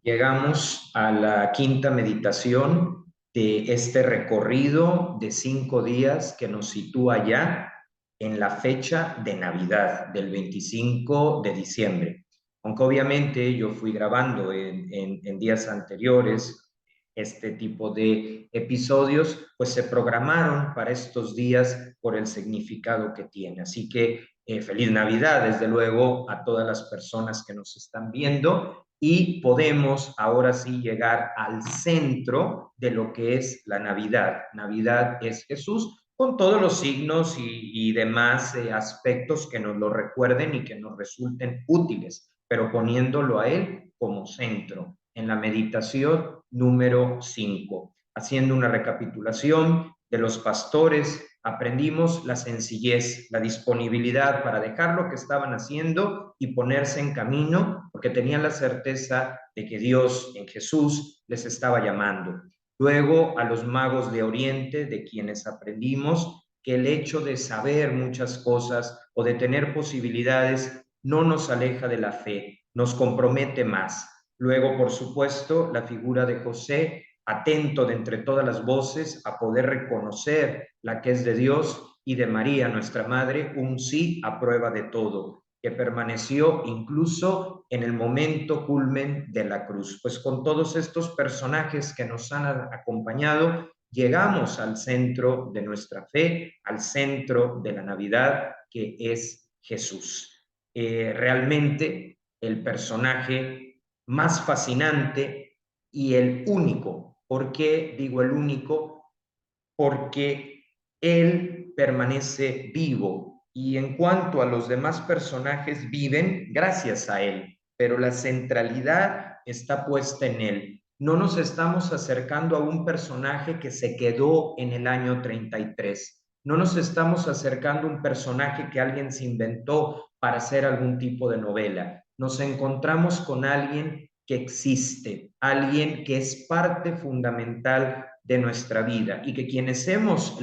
Llegamos a la quinta meditación de este recorrido de 5 días que nos sitúa ya en la fecha de Navidad, del 25 de diciembre. Aunque obviamente yo fui grabando en días anteriores este tipo de episodios, pues se programaron para estos días por el significado que tiene. Así que feliz Navidad, desde luego, a todas las personas que nos están viendo y podemos ahora sí llegar al centro de lo que es la Navidad. Navidad es Jesús con todos los signos y demás aspectos que nos lo recuerden y que nos resulten útiles, pero poniéndolo a Él como centro en la meditación número 5. Haciendo una recapitulación de los pastores, aprendimos la sencillez, la disponibilidad para dejar lo que estaban haciendo y ponerse en camino, porque tenían la certeza de que Dios en Jesús les estaba llamando. Luego a los magos de Oriente, de quienes aprendimos que el hecho de saber muchas cosas o de tener posibilidades no nos aleja de la fe, nos compromete más. Luego, por supuesto, la figura de José, atento de entre todas las voces a poder reconocer la que es de Dios, y de María, nuestra Madre, un sí a prueba de todo, que permaneció incluso en el momento culmen de la cruz. Pues con todos estos personajes que nos han acompañado, llegamos al centro de nuestra fe, al centro de la Navidad, que es Jesús. Realmente el personaje más fascinante y el único. ¿Por qué digo el único? Porque él permanece vivo y en cuanto a los demás personajes viven gracias a él, pero la centralidad está puesta en él. No nos estamos acercando a un personaje que se quedó en el año 33. No nos estamos acercando a un personaje que alguien se inventó para hacer algún tipo de novela. Nos encontramos con alguien que existe, alguien que es parte fundamental de nuestra vida y que quienes hemos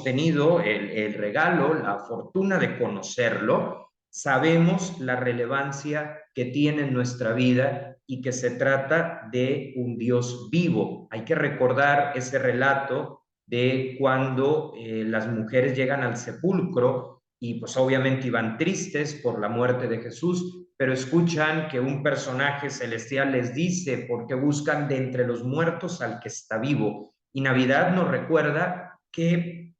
tenido el regalo, la fortuna de conocerlo, sabemos la relevancia que tiene en nuestra vida y que se trata de un Dios vivo. Hay que recordar ese relato de cuando las mujeres llegan al sepulcro y pues obviamente iban tristes por la muerte de Jesús, pero escuchan que un personaje celestial les dice, porque buscan de entre los muertos al que está vivo. Y Navidad nos recuerda que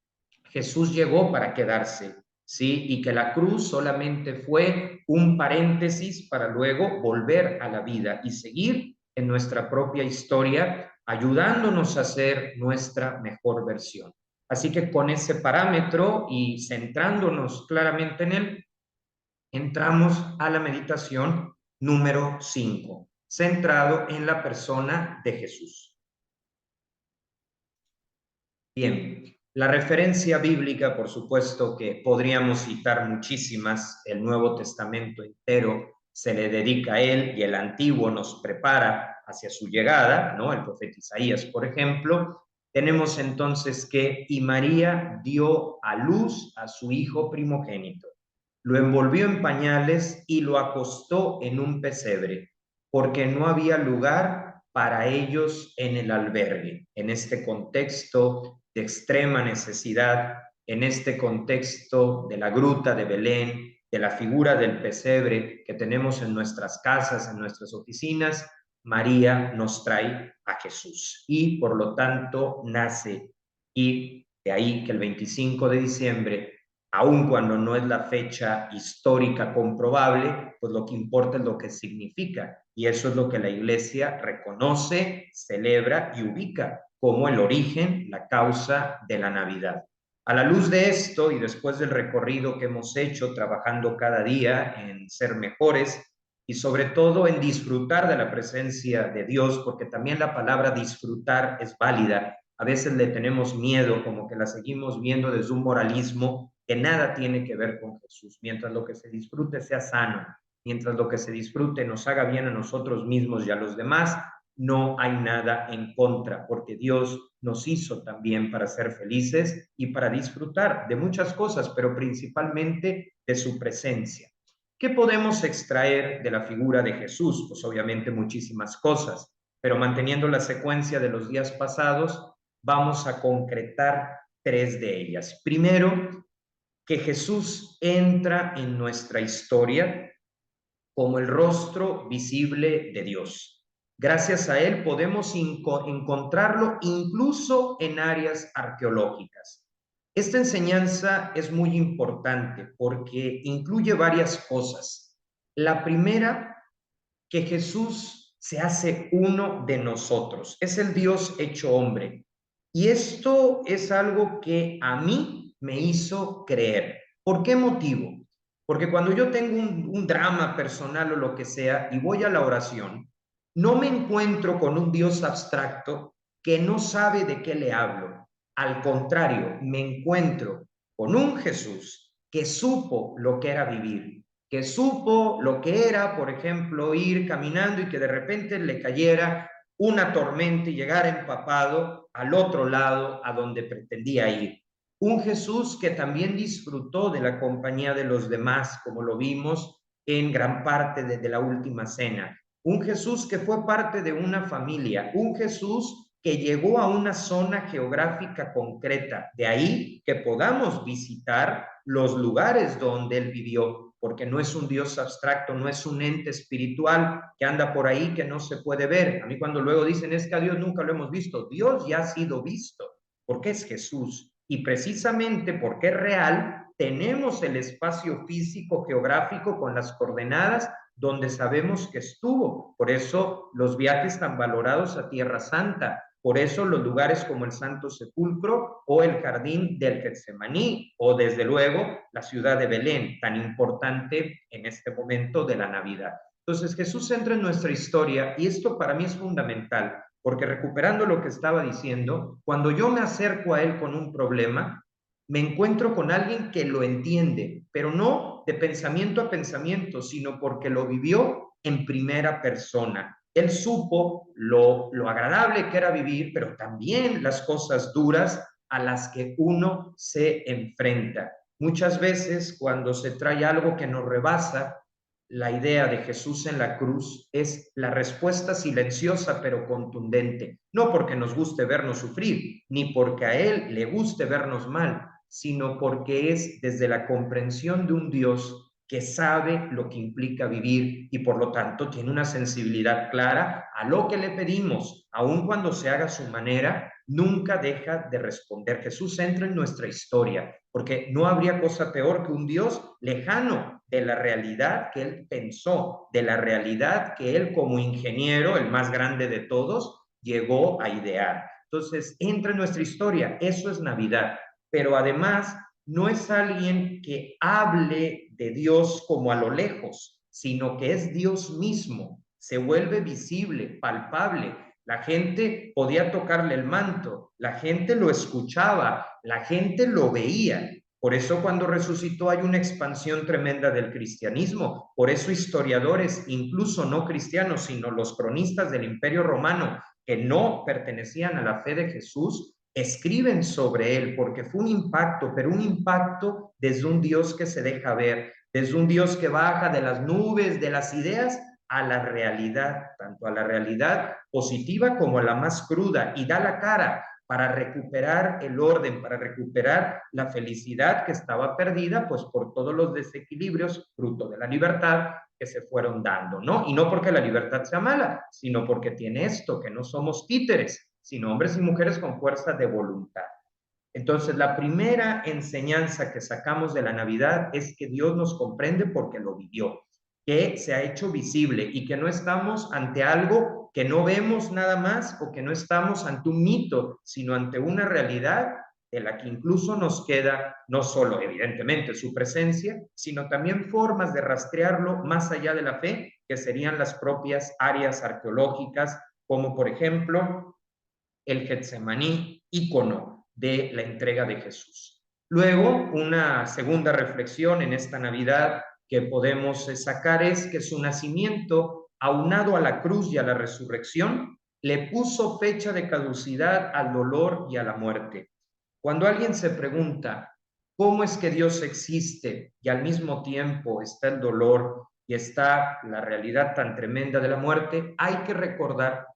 Jesús llegó para quedarse, ¿sí? Y que la cruz solamente fue un paréntesis para luego volver a la vida y seguir en nuestra propia historia, ayudándonos a ser nuestra mejor versión. Así que con ese parámetro y centrándonos claramente en él, entramos a la meditación número 5, centrado en la persona de Jesús. Bien, la referencia bíblica, por supuesto que podríamos citar muchísimas, el Nuevo Testamento entero se le dedica a él y el Antiguo nos prepara hacia su llegada, ¿no? El profeta Isaías, por ejemplo. Tenemos entonces que, y María dio a luz a su hijo primogénito, lo envolvió en pañales y lo acostó en un pesebre, porque no había lugar para ellos en el albergue. En este contexto de extrema necesidad, en este contexto de la gruta de Belén, de la figura del pesebre que tenemos en nuestras casas, en nuestras oficinas, María nos trae a Jesús y por lo tanto nace. Y de ahí que el 25 de diciembre, aun cuando no es la fecha histórica comprobable, pues lo que importa es lo que significa. Y eso es lo que la Iglesia reconoce, celebra y ubica como el origen, la causa de la Navidad. A la luz de esto y después del recorrido que hemos hecho trabajando cada día en ser mejores y sobre todo en disfrutar de la presencia de Dios, porque también la palabra disfrutar es válida. A veces le tenemos miedo, como que la seguimos viendo desde un moralismo que nada tiene que ver con Jesús. Mientras lo que se disfrute sea sano, mientras lo que se disfrute nos haga bien a nosotros mismos y a los demás, no hay nada en contra, porque Dios nos hizo también para ser felices y para disfrutar de muchas cosas, pero principalmente de su presencia. ¿Qué podemos extraer de la figura de Jesús? Pues obviamente muchísimas cosas, pero manteniendo la secuencia de los días pasados, vamos a concretar tres de ellas. Primero, que Jesús entra en nuestra historia como el rostro visible de Dios. Gracias a él podemos encontrarlo incluso en áreas arqueológicas. Esta enseñanza es muy importante porque incluye varias cosas. La primera, que Jesús se hace uno de nosotros, es el Dios hecho hombre. Y esto es algo que a mí me hizo creer. ¿Por qué motivo? Porque cuando yo tengo un drama personal o lo que sea y voy a la oración, no me encuentro con un Dios abstracto que no sabe de qué le hablo. Al contrario, me encuentro con un Jesús que supo lo que era vivir, que supo lo que era, por ejemplo, ir caminando y que de repente le cayera una tormenta y llegara empapado al otro lado a donde pretendía ir. Un Jesús que también disfrutó de la compañía de los demás, como lo vimos en gran parte de la última cena. Un Jesús que fue parte de una familia, un Jesús que llegó a una zona geográfica concreta, de ahí que podamos visitar los lugares donde él vivió, porque no es un Dios abstracto, no es un ente espiritual que anda por ahí que no se puede ver. A mí cuando luego dicen es que a Dios nunca lo hemos visto, Dios ya ha sido visto, porque es Jesús. Y precisamente porque es real, tenemos el espacio físico geográfico con las coordenadas donde sabemos que estuvo. Por eso los viajes tan valorados a Tierra Santa, por eso los lugares como el Santo Sepulcro o el Jardín del Getsemaní, o desde luego la ciudad de Belén, tan importante en este momento de la Navidad. Entonces Jesús entra en nuestra historia y esto para mí es fundamental, porque recuperando lo que estaba diciendo, cuando yo me acerco a él con un problema, me encuentro con alguien que lo entiende, pero no de pensamiento a pensamiento, sino porque lo vivió en primera persona. Él supo lo agradable que era vivir, pero también las cosas duras a las que uno se enfrenta. Muchas veces cuando se trae algo que nos rebasa, la idea de Jesús en la cruz es la respuesta silenciosa pero contundente, no porque nos guste vernos sufrir, ni porque a Él le guste vernos mal, sino porque es desde la comprensión de un Dios que sabe lo que implica vivir y por lo tanto tiene una sensibilidad clara a lo que le pedimos, aun cuando se haga a su manera, nunca deja de responder. Jesús entra en nuestra historia, porque no habría cosa peor que un Dios lejano de la realidad que él pensó, de la realidad que él como ingeniero, el más grande de todos, llegó a idear. Entonces, entra en nuestra historia, eso es Navidad, pero además no es alguien que hable de Dios como a lo lejos, sino que es Dios mismo, se vuelve visible, palpable. La gente podía tocarle el manto, la gente lo escuchaba, la gente lo veía. Por eso cuando resucitó hay una expansión tremenda del cristianismo. Por eso historiadores, incluso no cristianos, sino los cronistas del Imperio Romano, que no pertenecían a la fe de Jesús, escriben sobre él, porque fue un impacto, pero un impacto desde un Dios que se deja ver, desde un Dios que baja de las nubes, de las ideas, a la realidad, tanto a la realidad positiva como a la más cruda, y da la cara para recuperar el orden, para recuperar la felicidad que estaba perdida, pues por todos los desequilibrios, fruto de la libertad que se fueron dando, ¿no? Y no porque la libertad sea mala, sino porque tiene esto, que no somos títeres, sino hombres y mujeres con fuerza de voluntad. Entonces, la primera enseñanza que sacamos de la Navidad es que Dios nos comprende porque lo vivió, que se ha hecho visible y que no estamos ante algo que no vemos nada más o que no estamos ante un mito, sino ante una realidad de la que incluso nos queda no solo evidentemente su presencia, sino también formas de rastrearlo más allá de la fe, que serían las propias áreas arqueológicas, como por ejemplo el Getsemaní, ícono de la entrega de Jesús. Luego, una segunda reflexión en esta Navidad que podemos sacar es que su nacimiento, aunado a la cruz y a la resurrección, le puso fecha de caducidad al dolor y a la muerte. Cuando alguien se pregunta, cómo es que Dios existe y al mismo tiempo está el dolor y está la realidad tan tremenda de la muerte, hay que recordar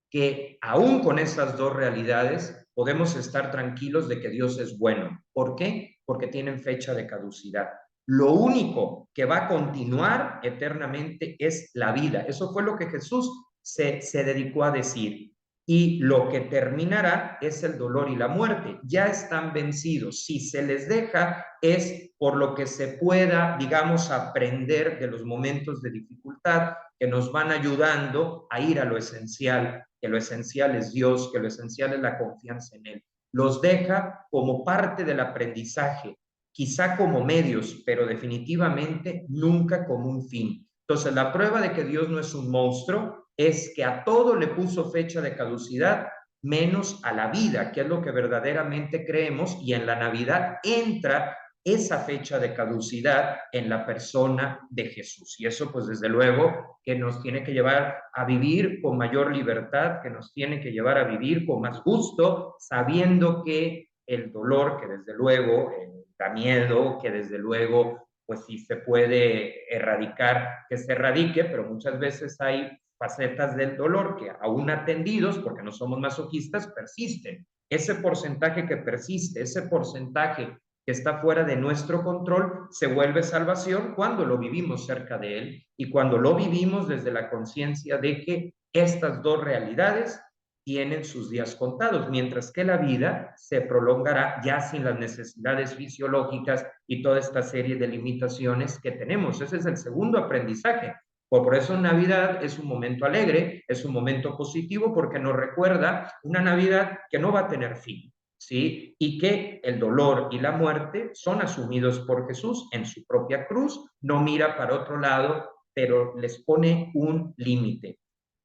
que aún con esas dos realidades podemos estar tranquilos de que Dios es bueno. ¿Por qué? Porque tienen fecha de caducidad. Lo único que va a continuar eternamente es la vida. Eso fue lo que Jesús se dedicó a decir. Y lo que terminará es el dolor y la muerte. Ya están vencidos. Si se les deja es por lo que se pueda, digamos, aprender de los momentos de dificultad que nos van ayudando a ir a lo esencial, que lo esencial es Dios, que lo esencial es la confianza en Él. Los deja como parte del aprendizaje, quizá como medios, pero definitivamente nunca como un fin. Entonces, la prueba de que Dios no es un monstruo es que a todo le puso fecha de caducidad, menos a la vida, que es lo que verdaderamente creemos, y en la Navidad entra esa fecha de caducidad en la persona de Jesús. Y eso, pues desde luego, que nos tiene que llevar a vivir con mayor libertad, que nos tiene que llevar a vivir con más gusto, sabiendo que el dolor, que desde luego da miedo, que desde luego, pues si se puede erradicar, que se erradique, pero muchas veces hay facetas del dolor que aún atendidos, porque no somos masoquistas, persisten. Ese porcentaje que persiste, ese porcentaje que está fuera de nuestro control, se vuelve salvación cuando lo vivimos cerca de Él y cuando lo vivimos desde la conciencia de que estas dos realidades tienen sus días contados, mientras que la vida se prolongará ya sin las necesidades fisiológicas y toda esta serie de limitaciones que tenemos. Ese es el segundo aprendizaje. Por eso Navidad es un momento alegre, es un momento positivo porque nos recuerda una Navidad que no va a tener fin, ¿sí? Y que el dolor y la muerte son asumidos por Jesús en su propia cruz, no mira para otro lado, pero les pone un límite.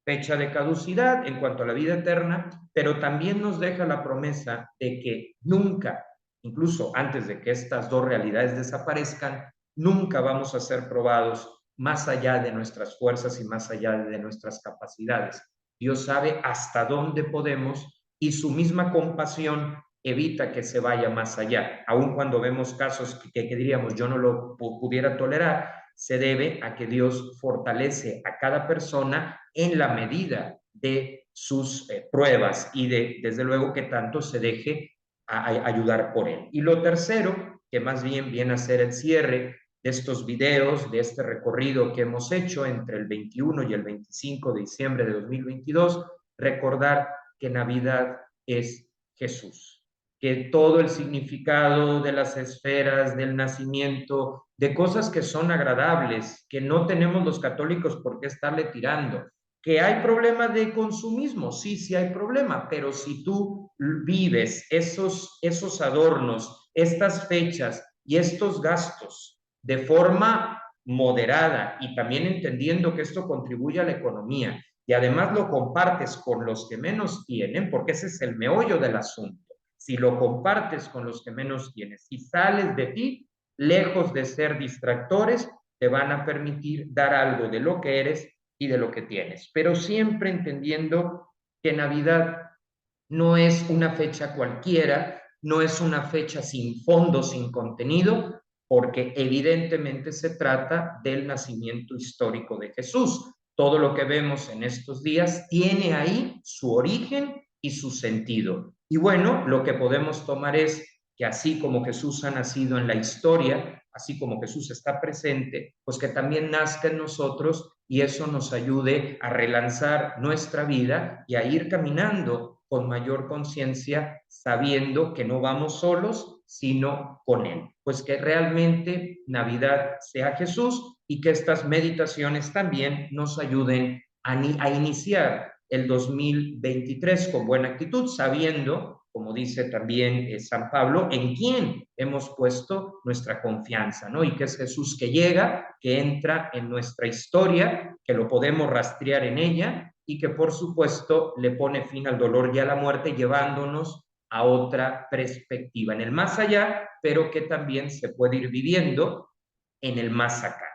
Fecha de caducidad en cuanto a la vida eterna, pero también nos deja la promesa de que nunca, incluso antes de que estas dos realidades desaparezcan, nunca vamos a ser probados más allá de nuestras fuerzas y más allá de nuestras capacidades. Dios sabe hasta dónde podemos y su misma compasión evita que se vaya más allá. Aun cuando vemos casos que diríamos yo no lo pudiera tolerar, se debe a que Dios fortalece a cada persona en la medida de sus pruebas y desde luego que tanto se deje ayudar por él. Y lo tercero, que más bien viene a ser el cierre de estos videos, de este recorrido que hemos hecho entre el 21 y el 25 de diciembre de 2022, recordar que Navidad es Jesús, que todo el significado de las esferas, del nacimiento, de cosas que son agradables, que no tenemos los católicos por qué estarle tirando, que hay problema de consumismo, sí, sí hay problema, pero si tú vives esos adornos, estas fechas y estos gastos de forma moderada y también entendiendo que esto contribuye a la economía y además lo compartes con los que menos tienen, porque ese es el meollo del asunto. Si lo compartes con los que menos tienes, si sales de ti, lejos de ser distractores, te van a permitir dar algo de lo que eres y de lo que tienes, pero siempre entendiendo que Navidad no es una fecha cualquiera, no es una fecha sin fondo, sin contenido, porque evidentemente se trata del nacimiento histórico de Jesús. Todo lo que vemos en estos días tiene ahí su origen y su sentido. Y bueno, lo que podemos tomar es que así como Jesús ha nacido en la historia, así como Jesús está presente, pues que también nazca en nosotros y eso nos ayude a relanzar nuestra vida y a ir caminando con mayor conciencia, sabiendo que no vamos solos, sino con Él. Pues que realmente Navidad sea Jesús y que estas meditaciones también nos ayuden a iniciar el 2023 con buena actitud, sabiendo, como dice también San Pablo, en quién hemos puesto nuestra confianza, ¿no? Y que es Jesús que llega, que entra en nuestra historia, que lo podemos rastrear en ella y que por supuesto le pone fin al dolor y a la muerte, llevándonos a otra perspectiva, en el más allá, pero que también se puede ir viviendo en el más acá.